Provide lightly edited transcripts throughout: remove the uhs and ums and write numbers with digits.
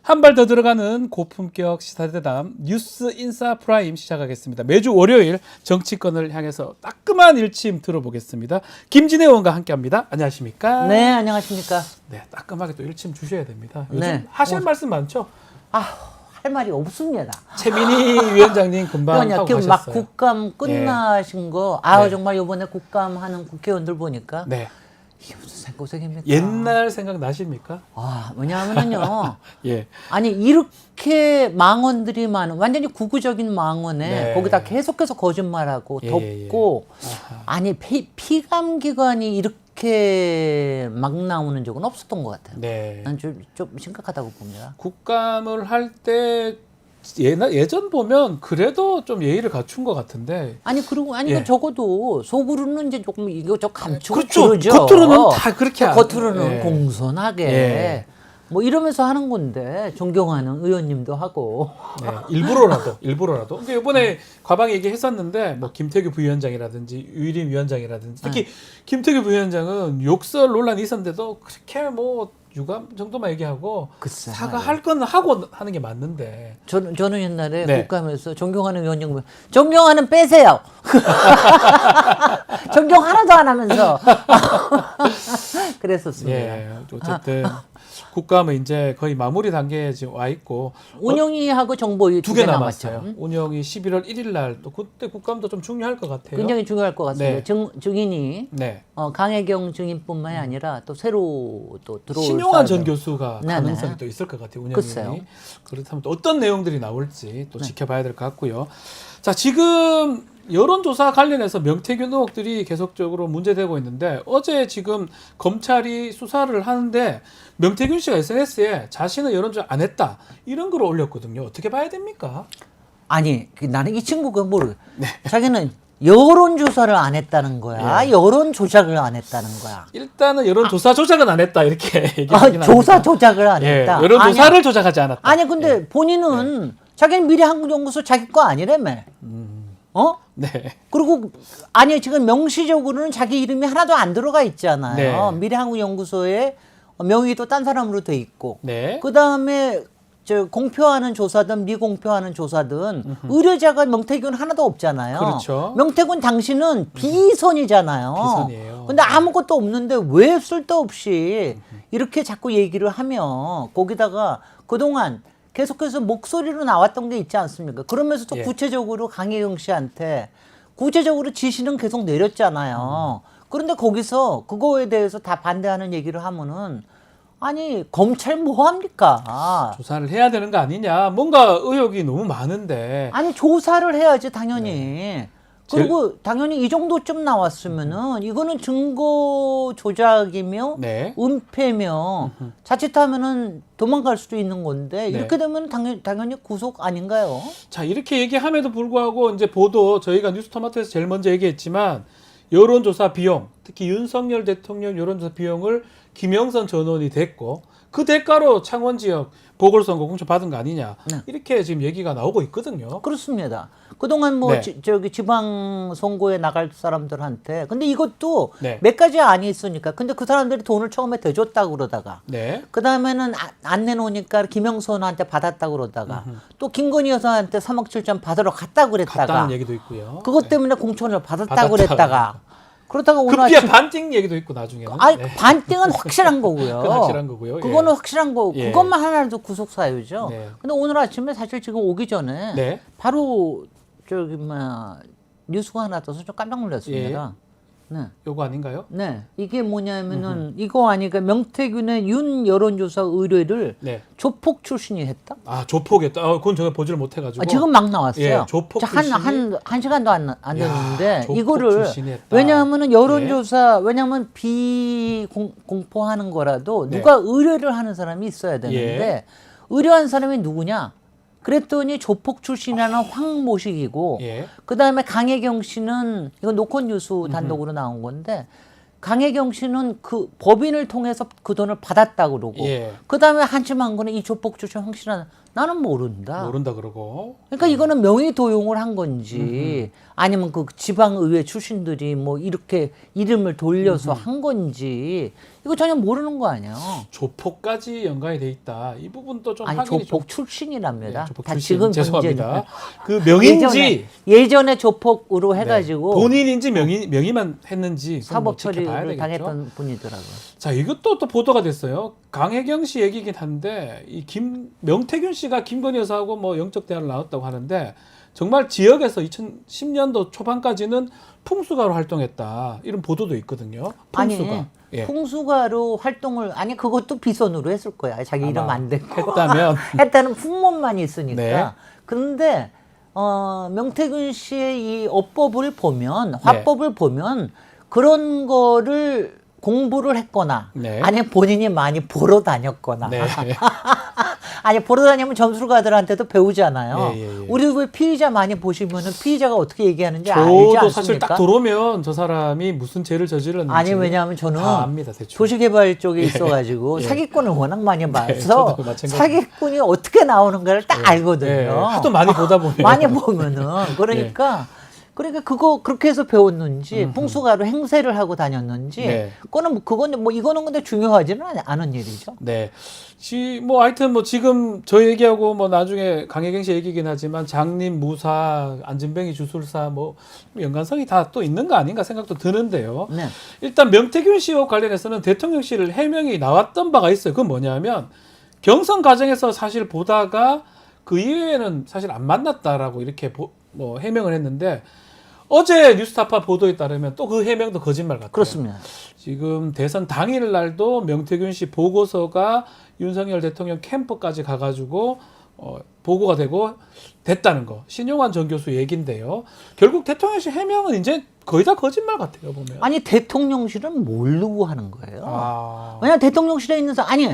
한 발 더 들어가는 고품격 시사대담 뉴스 인사 프라임 시작하겠습니다. 매주 월요일 정치권을 향해서 따끔한 일침 들어보겠습니다. 김진애 의원과 함께합니다. 안녕하십니까? 네, 안녕하십니까? 네, 따끔하게 또 일침 주셔야 됩니다. 요즘 네. 하실 말씀 많죠? 할 말이 없습니다. 최민희 위원장님 금방 하고 막 가셨어요. 국감 끝나신 거, 네. 정말 이번에 국감 하는 국회의원들 보니까 네. 이게 무슨 고생입니까? 옛날 생각 나십니까? 왜냐하면요. 예. 아니 이렇게 망언들이 많은 완전히 구구적인 망언에 네. 거기다 계속해서 거짓말하고 덮고 아니 피감기관이 이렇게 막 나오는 적은 없었던 것 같아요. 네. 난 좀 심각하다고 봅니다. 국감을 할 때 예전 보면 그래도 좀 예의를 갖춘 것 같은데. 그리고 예. 적어도 속으로는 이제 조금 이거 저 감추고 그렇죠. 그러죠. 겉으로는 다 그렇게 겉으로는 예. 공손하게 예. 뭐 이러면서 하는 건데 존경하는 의원님도 하고. 네, 일부러라도. 근데 이번에 과방 얘기했었는데 뭐 김태규 부위원장이라든지 유일임 위원장이라든지 특히 김태규 부위원장은 욕설 논란이 있었는데도 그렇게 뭐 유감 정도만 얘기하고 글쎄 사과할 건 하고 하는 게 맞는데. 저는 옛날에 네. 국감에서 존경하는 의원님 존경하는 빼세요. 존경 하나도 안 하면서 그랬었습니다. 예, 어쨌든 국감은 이제 거의 마무리 단계에 지금 와 있고 운영위하고 정보위 두 개 남았어요. 운영이 11월 1일 날 또 그때 국감도 좀 중요할 것 같아요. 굉장히 중요할 것 같습니다. 네. 증인이 네. 강혜경 증인뿐만이 아니라 또 새로 또 들어올 신용환 전 사람들. 교수가 네네. 가능성이 또 있을 것 같아요. 글쎄요. 운영이. 그렇다면 또 어떤 내용들이 나올지 또 지켜봐야 될 것 같고요. 자, 지금 여론조사 관련해서 명태균 의혹들이 계속적으로 문제되고 있는데 어제 지금 검찰이 수사를 하는데 명태균 씨가 SNS에 자신은 여론조사 안 했다 이런 걸 올렸거든요. 어떻게 봐야 됩니까? 나는 이 친구가 모르. 자기는 여론조사를 안 했다는 거야. 예. 여론 조작을 안 했다는 거야. 일단은 여론조사 조작은 안 했다 이렇게 얘기하긴 조사 합니다. 조작을 안 예, 했다. 여론조사를 조작하지 않았다. 근데 본인은 자기는 미래한국연구소 자기 거 아니라며. 네. 그리고 지금 명시적으로는 자기 이름이 하나도 안 들어가 있잖아요. 네. 미래한국연구소에 명의도 딴 사람으로 돼 있고. 네. 그다음에 공표하는 조사든 미공표하는 조사든 의뢰자가 명태균 하나도 없잖아요. 그렇죠. 명태균 당신은 비선이잖아요. 비선이에요. 근데 아무것도 없는데 왜 쓸데없이 이렇게 자꾸 얘기를 하며 거기다가 그동안 계속해서 목소리로 나왔던 게 있지 않습니까? 그러면서 또 예. 구체적으로 강혜경 씨한테 구체적으로 지시는 계속 내렸잖아요. 그런데 거기서 그거에 대해서 다 반대하는 얘기를 하면은 검찰 뭐 합니까? 조사를 해야 되는 거 아니냐. 뭔가 의혹이 너무 많은데. 조사를 해야지 당연히. 그리고 당연히 이 정도쯤 나왔으면은 이거는 증거 조작이며 네. 은폐며 자칫하면은 도망갈 수도 있는 건데 네. 이렇게 되면 당연히 구속 아닌가요? 자, 이렇게 얘기함에도 불구하고 이제 보도 저희가 뉴스토마토에서 제일 먼저 얘기했지만 여론조사 비용, 특히 윤석열 대통령 여론조사 비용을 김영선 전 의원이 됐고 그 대가로 창원 지역 보궐선거 공천 받은 거 아니냐. 네. 이렇게 지금 얘기가 나오고 있거든요. 그렇습니다. 그동안 네. 지방 선거에 나갈 사람들한테 근데 이것도 네. 몇 가지 안이 있으니까 근데 그 사람들이 돈을 처음에 대줬다고 그러다가 네. 그 다음에는 안 내놓으니까 김영선한테 받았다고 그러다가 또 김건희 여사한테 3억 7천 받으러 갔다고 그랬다가 갔다는 얘기도 있고요. 그것 때문에 공천을 받았다고 받았다고 그랬다가 그러다가 오늘 급기야 아침 반띵 얘기도 있고 나중에는. 네. 반띵은 확실한 거고요. 그건 확실한 거고요. 그거는 예. 확실한 거고 예. 그것만 하나라도 구속 사유죠. 네. 근데 오늘 아침에 사실 지금 오기 전에 네. 바로 뉴스가 하나 떠서 좀 깜짝 놀랐습니다. 네. 요거 아닌가요? 네. 이게 뭐냐면은 이거 아니까 명태균의 윤 여론조사 의뢰를 네. 조폭 출신이 했다? 아, 조폭이었다. 그건 제가 보지를 못해가지고. 지금 막 나왔어요. 예, 조폭 출신이. 한 시간도 안 됐는데 조폭 이거를 출신이 했다. 왜냐하면은 여론조사 왜냐하면 비공포하는 거라도 네. 누가 의뢰를 하는 사람이 있어야 되는데 의뢰한 사람이 누구냐? 그랬더니 조폭 출신이라는 황모식이고 예. 그다음에 강혜경 씨는 이건 노컷 뉴스 단독으로 나온 건데 강혜경 씨는 그 법인을 통해서 그 돈을 받았다 그러고 예. 그다음에 한심한 거는 이 조폭 출신 황씨는 나는 모른다. 모른다 그러고. 그러니까 이거는 명의 도용을 한 건지 아니면 그 지방의회 출신들이 뭐 이렇게 이름을 돌려서 한 건지 이거 전혀 모르는 거 아니에요. 조폭까지 연관이 돼 있다. 이 부분도 좀 아니 확인이 조폭 출신이랍니다. 네, 조폭 다 출신. 지금 죄송합니다. 문제는. 그 명인지 예전에 조폭으로 네, 해가지고 본인인지 명의만 했는지 그건 뭐 사법 지켜봐야 처리를 되겠죠. 당했던 분이더라고요. 자, 이것도 또 보도가 됐어요. 강혜경 씨 얘기긴 한데 이 명태균 씨가 김건희 여사하고 뭐 영적 대화를 나눴다고 하는데 정말 지역에서 2010년도 초반까지는 풍수가로 활동했다. 이런 보도도 있거든요. 풍수가. 아니 예. 풍수가로 활동을 아니 그것도 비선으로 했을 거야. 자기 이름 안 대고 했다면 했다는 풍문만 있으니까. 네. 그런데 명태균 씨의 이 어법을 보면 화법을 보면 그런 거를 공부를 했거나 네. 아니면 본인이 많이 보러 다녔거나 네. 아니 보러 다니면 점수가들한테도 배우잖아요. 예. 우리 왜 피의자 많이 보시면은 피의자가 어떻게 얘기하는지 알지 않습니까? 저도 사실 딱 들어오면 저 사람이 무슨 죄를 저질렀는지 아니 왜냐하면 저는 다 압니다, 대충. 도시개발 쪽에 있어가지고 사기꾼을 워낙 많이 봐서 저도 마찬가지. 사기꾼이 어떻게 나오는가를 딱 알거든요. 예, 하도 많이 보다 보면 많이 보면은 그러니까 그거 그렇게 해서 배웠는지 풍수가로 행세를 하고 다녔는지 네. 그거는 뭐 이거는 근데 중요하지는 않은 일이죠. 네. 뭐 하여튼 뭐 지금 저 얘기하고 뭐 나중에 강혜경 씨 얘기긴 하지만 장님 무사, 안진뱅이 주술사 뭐 연관성이 다 또 있는 거 아닌가 생각도 드는데요. 네. 일단 명태균 씨와 관련해서는 대통령실 해명이 나왔던 바가 있어요. 그건 뭐냐면 경선 과정에서 사실 보다가 그 이후에는 사실 안 만났다라고 이렇게 뭐 해명을 했는데 어제 뉴스타파 보도에 따르면 또 그 해명도 거짓말 같아요. 그렇습니다. 지금 대선 당일 날도 명태균 씨 보고서가 윤석열 대통령 캠프까지 가가지고 보고가 됐다는 거. 신용환 전 교수 얘긴데요. 결국 대통령실 해명은 이제 거의 다 거짓말 같아요, 보면. 아니 대통령실은 모르고 하는 거예요. 아, 왜냐 대통령실에 있는 사람 아니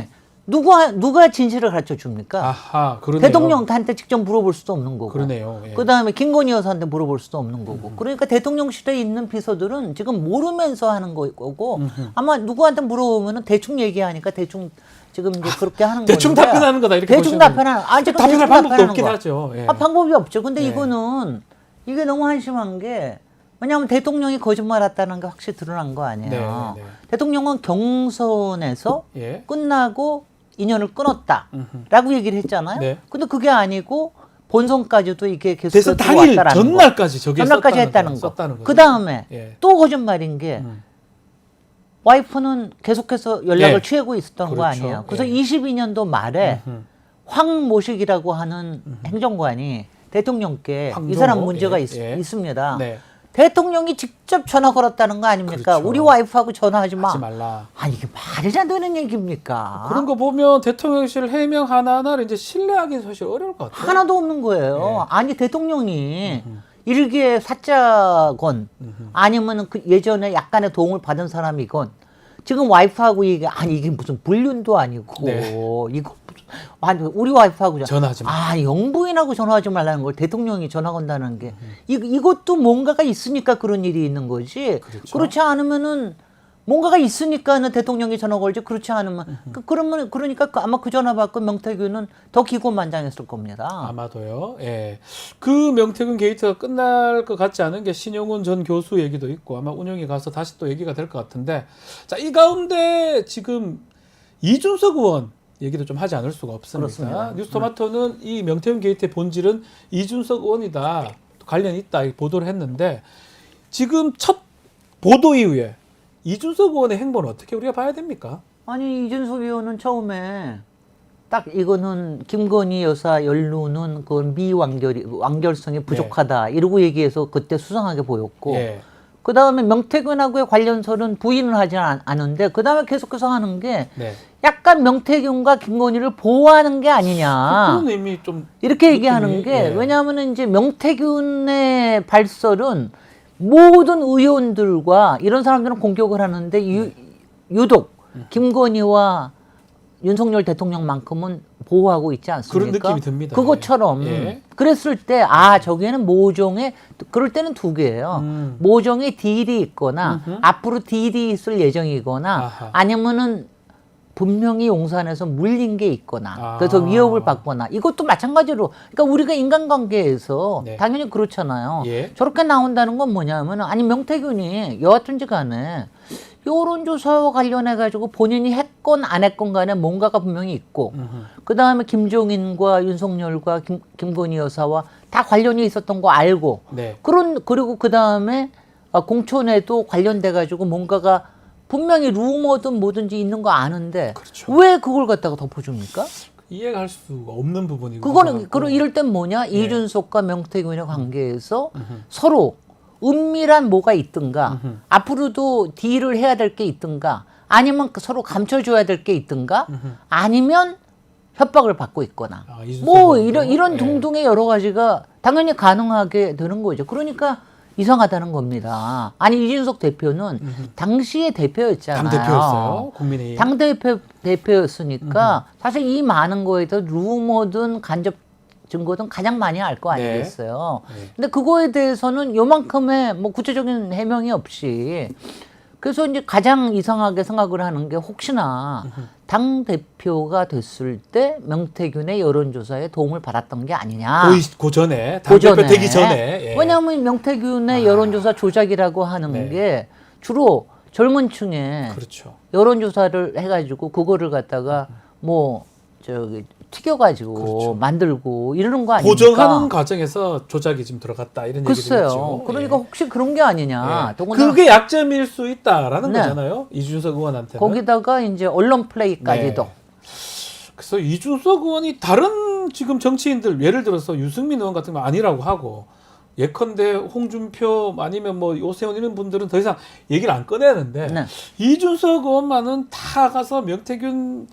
누가 진실을 가르쳐 줍니까? 아하, 그러네요. 대통령한테 직접 물어볼 수도 없는 거고. 그러네요. 예. 그다음에 김건희 여사한테 물어볼 수도 없는 거고. 그러니까 대통령실에 있는 비서들은 지금 모르면서 하는 거고 아마 누구한테 물어보면은 대충 얘기하니까 대충 지금 이제 그렇게 하는 거예요. 대충 답변하는 거다 이렇게 대충 보시면 답변하는 아니 지금 답변할 대충 방법도 답변하는 없긴 거. 하죠. 예. 방법이 없죠. 근데 네. 이거는 이게 너무 한심한 게 왜냐하면 대통령이 거짓말했다는 게 확실히 드러난 거 아니에요. 네. 대통령은 경선에서 예. 끝나고 인연을 끊었다라고 얘기를 했잖아요. 네. 근데 그게 아니고 본선까지도 이게 계속 대선 당일 왔다라는 전날까지 저게 전날까지 썼다는 했다는 거. 썼다는 거죠. 그 다음에 예. 또 거짓말인 게 와이프는 계속해서 연락을 네. 취하고 있었던 거 그렇죠. 아니에요. 그래서 예. 22년도 말에 황모식이라고 하는 행정관이 대통령께 이 황정호? 사람 문제가 예. 있습니다. 네. 대통령이 직접 전화 걸었다는 거 아닙니까? 그렇죠. 우리 와이프하고 전화하지 마. 하지 말라. 아니 이게 말이 안 되는 얘기입니까? 그런 거 보면 대통령실 해명 하나하나를 이제 신뢰하기는 사실 어려울 것 같아요. 하나도 없는 거예요. 아니 대통령이 일개 사자건 아니면 그 예전에 약간의 도움을 받은 사람이건 지금 와이프하고 이게 아니 이게 무슨 불륜도 아니고 네. 이거 무슨 아니 우리 와이프하고 전화하지 마. 아 영부인하고 전화하지 말라는 걸 대통령이 전화 건다는 게 이것도 뭔가가 있으니까 그런 일이 있는 거지. 그렇죠. 그렇지 않으면은 뭔가가 있으니까는 대통령이 전화 걸지 그렇지 않으면 그러니까 아마 그 전화 받고 명태균은 더 기고만장했을 겁니다. 아마도요. 예. 그 명태균 게이트가 끝날 것 같지 않은 게 신용훈 전 교수 얘기도 있고 아마 운영에 가서 다시 또 얘기가 될 것 같은데 자, 이 가운데 지금 이준석 의원 얘기도 좀 하지 않을 수가 없습니다. 그렇습니다. 뉴스토마토는 이 명태균 게이트의 본질은 이준석 의원이다. 관련이 있다. 이렇게 보도를 했는데 지금 첫 보도 이후에 이준석 의원의 행보는 어떻게 우리가 봐야 됩니까? 아니 이준석 의원은 처음에 딱 이거는 김건희 여사 연루는 그건 완결성이 부족하다 이러고 얘기해서 그때 수상하게 보였고 예. 그 다음에 명태균하고의 관련설은 부인을 하지 않은데 그 다음에 계속해서 하는 게 네. 약간 명태균과 김건희를 보호하는 게 아니냐 그런 의미 좀 이렇게 얘기하는 느낌이, 게 예. 왜냐하면 이제 명태균의 발설은 모든 의원들과 이런 사람들은 공격을 하는데 유독 김건희와 윤석열 대통령만큼은 보호하고 있지 않습니까? 그런 느낌이 듭니다. 그것처럼 예. 그랬을 때 저기에는 모종의 그럴 때는 두 개예요. 모종의 딜이 있거나 앞으로 딜이 있을 예정이거나 아하. 아니면은 분명히 용산에서 물린 게 있거나 그래서 위협을 받거나 이것도 마찬가지로 그러니까 우리가 인간관계에서 네. 당연히 그렇잖아요. 예. 저렇게 나온다는 건 뭐냐면 아니 명태균이 여하튼지 간에 여론조사와 관련해 가지고 본인이 했건 안 했건 간에 뭔가가 분명히 있고 그 다음에 김종인과 윤석열과 김건희 여사와 다 관련이 있었던 거 알고 네. 그리고 그 다음에 공천에도 관련돼 가지고 뭔가가 분명히 루머든 뭐든지 있는 거 아는데 그렇죠. 왜 그걸 갖다가 덮어줍니까? 이해가 할 수가 없는 부분이고. 그거는 이럴 땐 뭐냐? 이준석과 명태균의 관계에서 서로 은밀한 뭐가 있든가 앞으로도 딜을 해야 될 게 있든가 아니면 서로 감춰줘야 될 게 있든가 아니면 협박을 받고 있거나 뭐 이런 등등의 여러 가지가 당연히 가능하게 되는 거죠. 그러니까 이상하다는 겁니다. 아니 이준석 대표는 당시의 대표였잖아요. 당대표였어요. 국민의힘. 대표였으니까 사실 이 많은 거에 대해서 루머든 간접 증거든 가장 많이 알 거 아니겠어요. 네. 근데 그거에 대해서는 요만큼의 뭐 구체적인 해명이 없이 그래서 이제 가장 이상하게 생각을 하는 게 혹시나 당 대표가 됐을 때 명태균의 여론조사에 도움을 받았던 게 아니냐. 그 전에 당대표 되기 전에. 예. 왜냐하면 명태균의 여론조사 조작이라고 하는 네. 게 주로 젊은 층에 그렇죠. 여론조사를 해가지고 그거를 갖다가 뭐 저기 튀겨가지고 그렇죠. 만들고 이러는 거 아닙니까? 보정하는 과정에서 조작이 지금 들어갔다 이런 얘기도 글쎄요. 있죠. 그러니까 혹시 그런 게 아니냐. 예. 더군다나 그게 약점일 수 있다라는 네. 거잖아요. 이준석 의원한테는. 거기다가 이제 언론 플레이까지도. 네. 그래서 이준석 의원이 다른 지금 정치인들 예를 들어서 유승민 의원 같은 거 아니라고 하고 예컨대 홍준표 아니면 뭐 오세훈 이런 분들은 더 이상 얘기를 안 꺼내는데 네. 이준석 의원만은 다 가서 명태균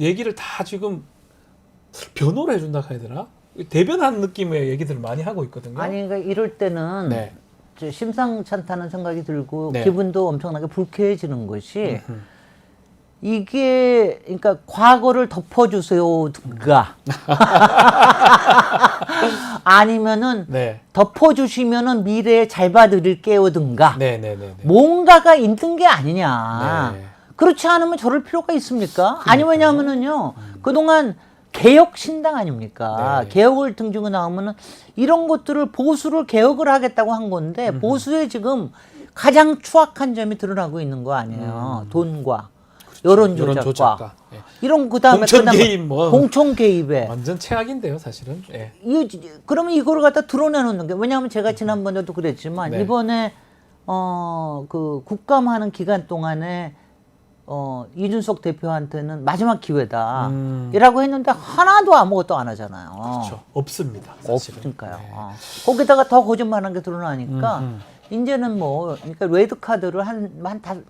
얘기를 다 지금 변호를 해준다 해야 되나? 대변하는 느낌의 얘기들을 많이 하고 있거든요. 아니 그러니까 이럴 때는 네. 저 심상찮다는 생각이 들고 네. 기분도 엄청나게 불쾌해지는 것이 이게 그러니까 과거를 덮어주세요든가 아니면은 네. 덮어주시면은 미래에 잘 봐드릴게요든가 네네네. 뭔가가 있는 게 아니냐. 네. 그렇지 않으면 저럴 필요가 있습니까? 아니 왜냐하면은요 그동안 개혁 신당 아닙니까? 네. 개혁을 등지고 나오면은 이런 것들을 보수를 개혁을 하겠다고 한 건데 보수에 지금 가장 추악한 점이 드러나고 있는 거 아니에요? 돈과 여론 조작과 예. 이런 그다음에 공천 개입 뭐 공천 개입에 완전 최악인데요, 사실은. 예. 그러면 이거를 갖다 드러내놓는 게 왜냐하면 제가 지난번에도 그랬지만 네. 이번에 그 국감하는 기간 동안에 이준석 대표한테는 마지막 기회다 이라고 했는데 하나도 아무것도 안 하잖아요. 그렇죠. 없습니다. 사실은. 없으니까요. 네. 거기다가 더 거짓말한 게 드러나니까 이제는 뭐 그러니까 레드 카드를 한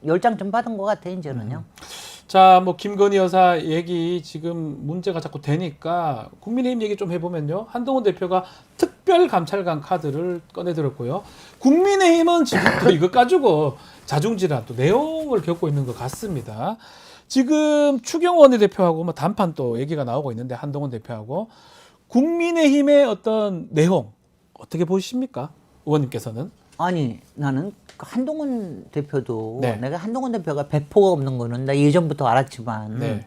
10장쯤 받은 것 같아 이제는요. 자, 뭐 김건희 여사 얘기 지금 문제가 자꾸 되니까 국민의힘 얘기 좀 해보면요. 한동훈 대표가 특별감찰관 카드를 꺼내들었고요. 국민의힘은 지금 또 이거 가지고 자중질환 또 내용을 겪고 있는 것 같습니다. 지금 추경호 원내대표하고 뭐 단판 또 얘기가 나오고 있는데 한동훈 대표하고 국민의힘의 어떤 내용 어떻게 보십니까? 의원님께서는? 아니 나는 그 한동훈 대표도 네. 내가 한동훈 대표가 배포가 없는 거는 나 예전부터 알았지만 네.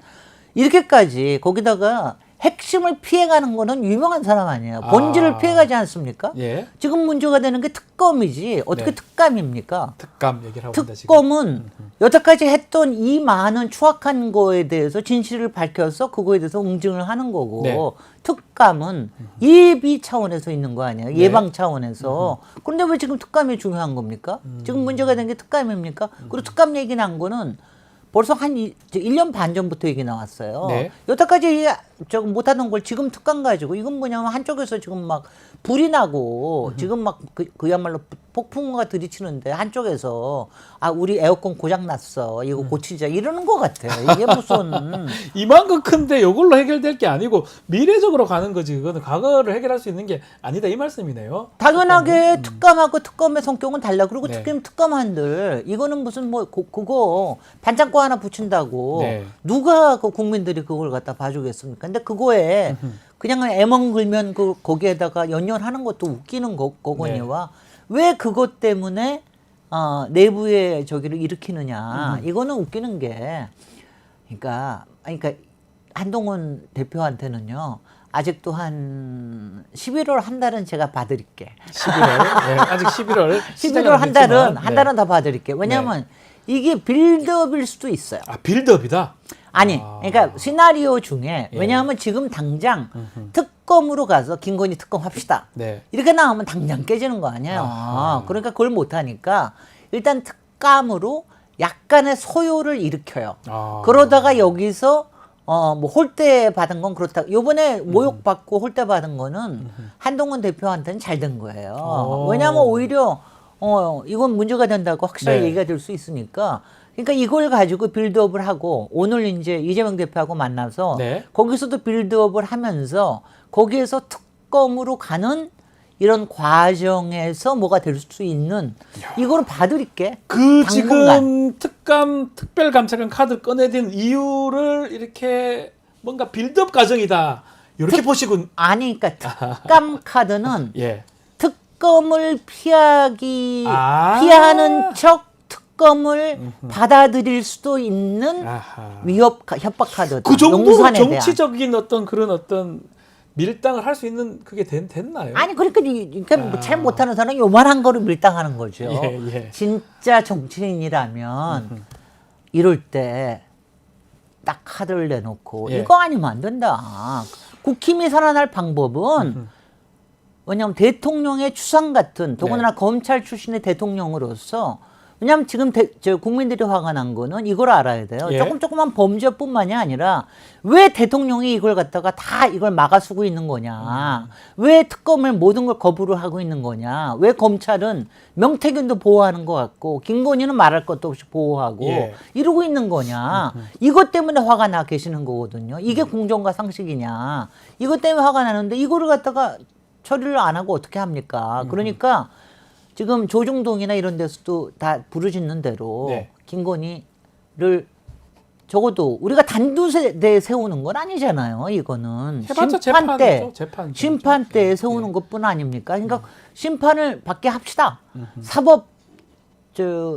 이렇게까지 거기다가 핵심을 피해가는 거는 유명한 사람 아니에요. 본질을 피해가지 않습니까? 예. 지금 문제가 되는 게 특검이지 어떻게 네. 특감입니까? 특감 얘기를 하고 있다 지금. 특검은 여태까지 했던 이 많은 추악한 거에 대해서 진실을 밝혀서 그거에 대해서 응징을 하는 거고 네. 특감은 예비 차원에서 있는 거 아니에요? 네. 예방 차원에서. 그런데 왜 지금 특감이 중요한 겁니까? 지금 문제가 된 게 특감입니까? 그리고 특감 얘기 난 거는 벌써 한 1년 반 전부터 얘기 나왔어요. 네. 여태까지 저거 못하던 걸 지금 특감 가지고 이건 뭐냐면 한쪽에서 지금 막 불이 나고 지금 막 그야말로 폭풍우가 들이치는데 한쪽에서 아 우리 에어컨 고장 났어 이거 고치자 이러는 것 같아. 이게 무슨 이만큼 큰데 이걸로 해결될 게 아니고 미래적으로 가는 거지. 그거는 과거를 해결할 수 있는 게 아니다 이 말씀이네요. 당연하게 특감하고 특검의 성격은 달라. 그리고 네. 특감한들 이거는 무슨 뭐 그거 반창고 하나 붙인다고 네. 누가 그 국민들이 그걸 갖다 봐주겠습니까? 근데 그거에 그냥 애멍 걸면 거기에다가 연연하는 것도 웃기는 거거니와 왜 그것 때문에 내부의 저기를 일으키느냐 이거는 웃기는 게 그러니까 한동훈 대표한테는요. 아직도 한 11월 한 달은 제가 봐드릴게. 11월 네, 아직 11월 11월 한 달은 더 봐드릴게. 왜냐하면 이게 빌드업일 수도 있어요. 아 빌드업이다. 아니, 그러니까 시나리오 중에 예. 왜냐하면 지금 당장 특검으로 가서 김건희 특검 합시다. 네. 이렇게 나오면 당장 깨지는 거 아니에요. 그러니까 그걸 못 하니까 일단 특감으로 약간의 소요를 일으켜요. 그러다가 여기서 뭐 홀대 받은 건 그렇다. 요번에 모욕 받고 홀대 받은 거는 한동훈 대표한테는 잘 된 거예요. 왜냐하면 오히려 이건 문제가 된다고 확실하게 네. 얘기가 될 수 있으니까. 그러니까 이걸 가지고 빌드업을 하고 오늘 이제 이재명 대표하고 만나서 네. 거기서도 빌드업을 하면서 거기에서 특검으로 가는 이런 과정에서 뭐가 될 수 있는 이거는 봐드릴게. 그 당분간. 지금 특별감찰관 카드 꺼내든 이유를 이렇게 뭔가 빌드업 과정이다. 이렇게 보시군. 아니, 그러니까 특감 카드는 예. 특검을 피하는 척 특검을 받아들일 수도 있는 아하. 협박 카드. 그 정도로 용산에 대한. 정치적인 어떤 그런 어떤 밀당을 할 수 있는 그게 됐나요? 아니 그러니까 잘 못하는 사람은 요만한 거를 밀당하는 거죠. 예. 진짜 정치인이라면 이럴 때 딱 카드를 내놓고 예. 이거 아니면 안 된다. 국힘이 살아날 방법은 왜냐하면 대통령의 추상 같은 더군다나 검찰 출신의 대통령으로서 왜냐하면 지금 국민들이 화가 난 거는 이걸 알아야 돼요. 예. 조금만 범죄뿐만이 아니라 왜 대통령이 이걸 갖다가 다 이걸 막아쓰고 있는 거냐. 왜 특검을 모든 걸 거부를 하고 있는 거냐. 왜 검찰은 명태균도 보호하는 것 같고 김건희는 말할 것도 없이 보호하고 예. 이러고 있는 거냐. 이것 때문에 화가 나 계시는 거거든요. 이게 공정과 상식이냐. 이것 때문에 화가 나는데 이거를 갖다가 처리를 안 하고 어떻게 합니까? 그러니까 지금 조중동이나 이런 데서도 다 부르짖는 대로 네. 김건희를 적어도 우리가 단두대에 세우는 건 아니잖아요. 이거는 해봤자 재판 심판대에 세우는 것뿐 아닙니까? 그러니까 심판을 받게 합시다. 사법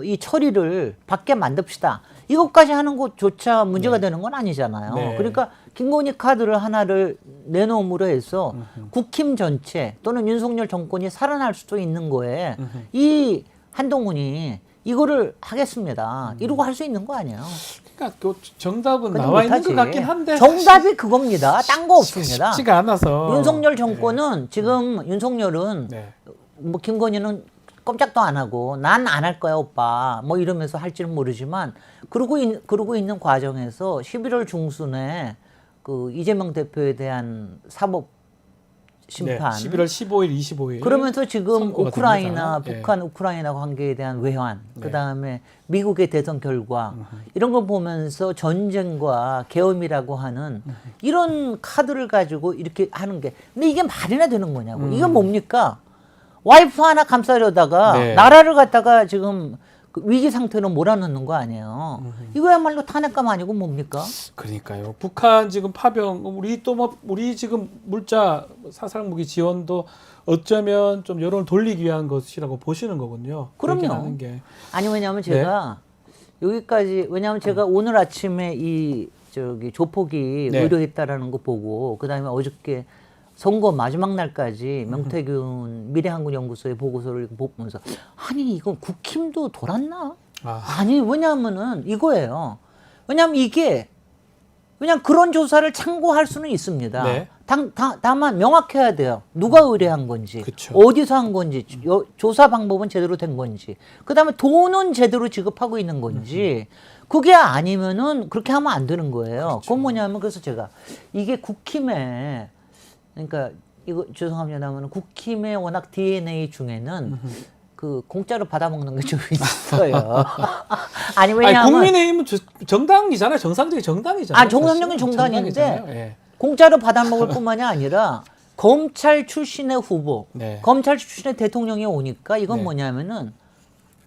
이 처리를 받게 만듭시다. 이것까지 하는 것조차 문제가 되는 건 아니잖아요. 네. 그러니까 김건희 카드를 하나를 내놓음으로 해서 국힘 전체 또는 윤석열 정권이 살아날 수도 있는 거에 이 한동훈이 이거를 하겠습니다. 이러고 할 수 있는 거 아니에요. 그러니까 그 정답은 근데 나와 있는 못하지. 것 같긴 한데 정답이 그겁니다. 딴 거 없습니다. 쉽지가 않아서 윤석열 정권은 지금 윤석열은 네. 뭐 김건희는 꼼짝도 안 하고 난 안 할 거야 오빠 뭐 이러면서 할지는 모르지만 그러고 있는 과정에서 11월 중순에 그 이재명 대표에 대한 사법 심판 네, 11월 15일, 25일 그러면서 지금 선고가 우크라이나 됩니다. 북한 우크라이나 관계에 대한 외환 네. 그다음에 미국의 대선 결과 이런 걸 보면서 전쟁과 계엄이라고 하는 이런 카드를 가지고 이렇게 하는 게 근데 이게 말이나 되는 거냐고 이게 뭡니까? 와이프 하나 감싸려다가 네. 나라를 갖다가 지금 그 위기 상태로 몰아넣는 거 아니에요. 이거야말로 탄핵감 아니고 뭡니까? 그러니까요. 북한 지금 파병 우리 지금 물자 사살 무기 지원도 어쩌면 좀 여론을 돌리기 위한 것이라고 보시는 거군요. 그럼요. 그렇게 하는 게. 아니 왜냐하면 제가 여기까지 왜냐하면 제가 오늘 아침에 이 조폭이 네. 의료했다라는 거 보고 그다음에 어저께 선거 마지막 날까지 명태균 미래한국연구소의 보고서를 보면서 아니 이건 국힘도 돌았나? 아니 왜냐하면은 이거예요. 왜냐하면 이게 그냥 그런 조사를 참고할 수는 있습니다. 네. 다만 명확해야 돼요. 누가 의뢰한 건지, 그쵸. 어디서 한 건지, 조사 방법은 제대로 된 건지, 그 다음에 돈은 제대로 지급하고 있는 건지, 그게 아니면은 그렇게 하면 안 되는 거예요. 그렇죠. 그건 뭐냐면 그래서 제가 이게 국힘에 그러니까 이거 죄송합니다만 국힘의 워낙 DNA 중에는 그 공짜로 받아먹는 게 좀 있어요. 아니 왜냐하면 국민의힘은 정당이잖아요. 정상적인 정당이잖아요. 아 정상적인 사실. 정당인데 정당이잖아요. 예. 공짜로 받아먹을 뿐만이 아니라 검찰 출신의 후보, 네. 검찰 출신의 대통령이 오니까 이건 네. 뭐냐면은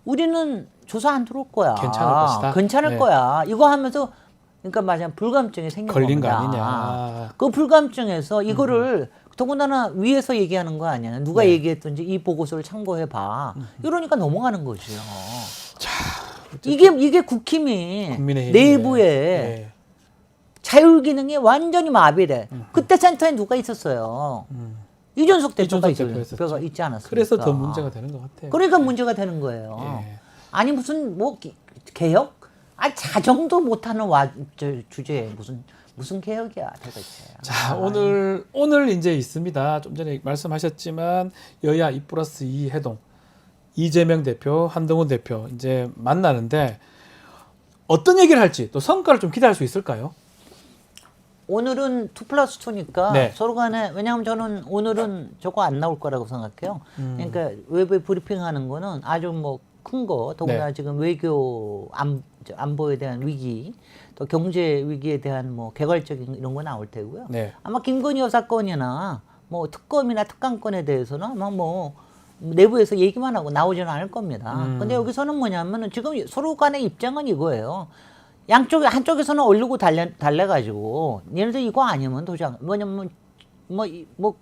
우리는 조사 안 들어올 거야. 괜찮을 것이다. 괜찮을 네. 거야. 이거 하면서 그러니까 말하자면 불감증이 생긴 걸린 거 겁니다. 아니냐. 그 불감증에서 이거를 더군다나 위에서 얘기하는 거 아니야. 누가 네. 얘기했든지 이 보고서를 참고해봐. 이러니까 넘어가는 거죠. 자, 이게 국힘이 국민의힘 내부에 예. 자율 기능이 완전히 마비돼. 그때 센터에 누가 있었어요? 이준석 대표가 이준석 대표가 있지 않았습니까? 그래서 더 문제가 되는 것 같아요. 그러니까 문제가 되는 거예요. 예. 아니 무슨 뭐 개혁? 아 자정도 못하는 주제에 무슨 개혁이야 도대체. 자, 오늘 이제 있습니다. 좀 전에 말씀하셨지만 여야 2+2 해동. 이재명 대표, 한동훈 대표 이제 만나는데 어떤 얘기를 할지 또 성과를 좀 기대할 수 있을까요? 오늘은 2+2니까 네. 서로 간에 왜냐하면 저는 오늘은 저거 안 나올 거라고 생각해요. 그러니까 외부에 브리핑하는 거는 아주 뭐 큰 거 더구나 네. 지금 외교 안보에 대한 위기 또 경제 위기에 대한 뭐 개괄적인 이런 거 나올 테고요. 네. 아마 김건희 여사 건이나 뭐 특검이나 특감건에 대해서는 아마 뭐 내부에서 얘기만 하고 나오지는 않을 겁니다. 근데 여기서는 뭐냐면은 지금 서로 간의 입장은 이거예요. 양쪽에 한쪽에서는 얼르고 달래가지고 얘네들 이거 아니면 도저히 뭐냐면 뭐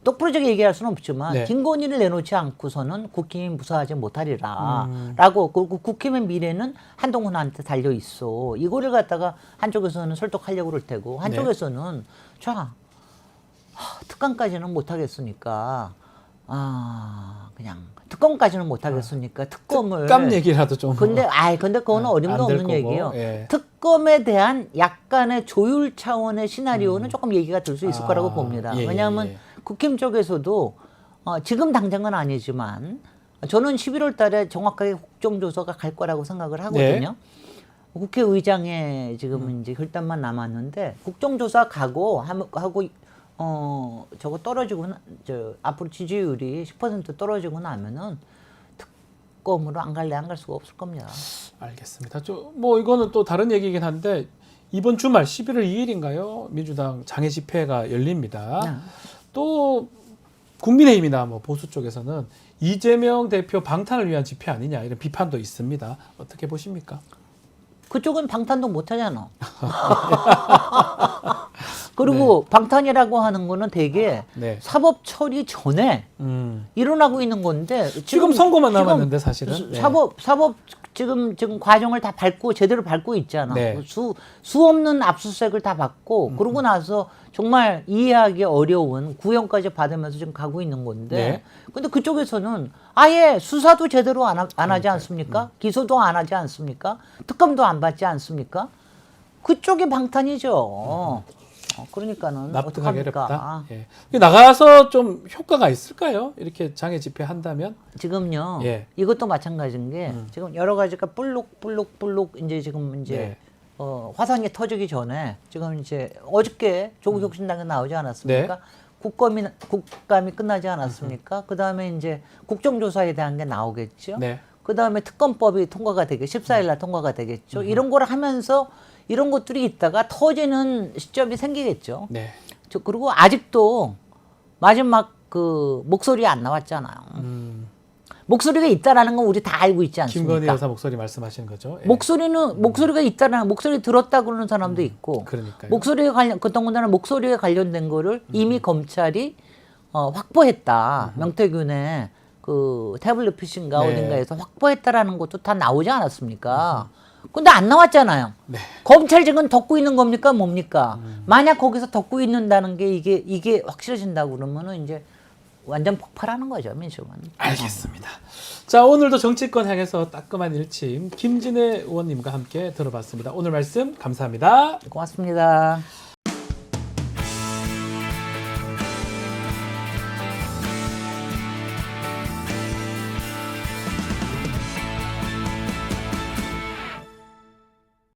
똑부러지게 얘기할 수는 없지만 네. 김건희를 내놓지 않고서는 국힘이 무사하지 못하리라라고 그 국힘의 미래는 한동훈한테 달려 있어. 이거를 갖다가 한쪽에서는 설득하려고 그럴 테고 한쪽에서는 자 특감까지는 못하겠으니까 그냥 특검까지는 못하겠으니까 특검을 특감 얘기라도 좀. 근데 그거는 어림도 안될 없는 거고, 얘기예요. 예. 특검에 대한 약간의 조율 차원의 시나리오는 조금 얘기가 될 수 있을 거라고 봅니다. 예, 왜냐하면 예. 국힘 쪽에서도 지금 당장은 아니지만 저는 11월 달에 정확하게 국정조사가 갈 거라고 생각을 하거든요. 국회의장에 지금 이제 혈단만 남았는데 국정조사 가고 저거 앞으로 지지율이 10% 떨어지고 나면은 특검으로 안 갈 수가 없을 겁니다. 알겠습니다. 뭐 이거는 또 다른 얘기긴 한데 이번 주말 11월 2일인가요? 민주당 장애 집회가 열립니다. 또 국민의힘이나 뭐 보수 쪽에서는 이재명 대표 방탄을 위한 집회 아니냐 이런 비판도 있습니다. 어떻게 보십니까? 그쪽은 방탄도 못 하잖아. 그리고 방탄이라고 하는 거는 되게 네. 사법 처리 전에 일어나고 있는 건데 지금 선거만 남았는데 사실은 사법 지금 과정을 다 제대로 밟고 있잖아. 네. 수 없는 압수수색을 다 받고 그러고 나서 정말 이해하기 어려운 구형까지 받으면서 지금 가고 있는 건데 네. 근데 그쪽에서는 아예 수사도 제대로 안 하지 않습니까? 기소도 안 하지 않습니까? 특검도 안 받지 않습니까? 그쪽이 방탄이죠. 그러니까는 납득하기 어떡합니까? 어렵다. 예. 나가서 좀 효과가 있을까요? 이렇게 장애 집회 한다면? 지금요. 예. 이것도 마찬가지인 게 지금 여러 가지가 볼록 이제 지금 네. 화산이 터지기 전에 지금 이제 어저께 조국 혁신당에 나오지 않았습니까? 네. 국감이 끝나지 않았습니까? 그 다음에 이제 국정조사에 대한 게 나오겠죠. 네. 그 다음에 특검법이 통과가 14일 날 통과가 되겠죠. 이런 걸 하면서 이런 것들이 있다가 터지는 시점이 생기겠죠. 네. 그리고 아직도 마지막 그 목소리 안 나왔잖아요. 목소리가 있다라는 건 우리 다 알고 있지 않습니까? 김건희 여사 목소리 말씀하시는 거죠? 예. 목소리가 있다라는 목소리 들었다 그러는 사람도 있고 그러니까요. 더군다나 목소리에 관련된 거를 이미 검찰이 확보했다. 명태균의 그 태블릿 PC인가 네. 어딘가에서 확보했다라는 것도 다 나오지 않았습니까? 근데 안 나왔잖아요. 네. 검찰 지금 덮고 있는 겁니까 뭡니까? 만약 거기서 덮고 있는다는 게 이게 확실해진다고 그러면은 이제 완전 폭발하는 거죠 민심은. 알겠습니다. 자, 오늘도 정치권 향해서 따끔한 일침 김진애 의원님과 함께 들어봤습니다. 오늘 말씀 감사합니다. 고맙습니다.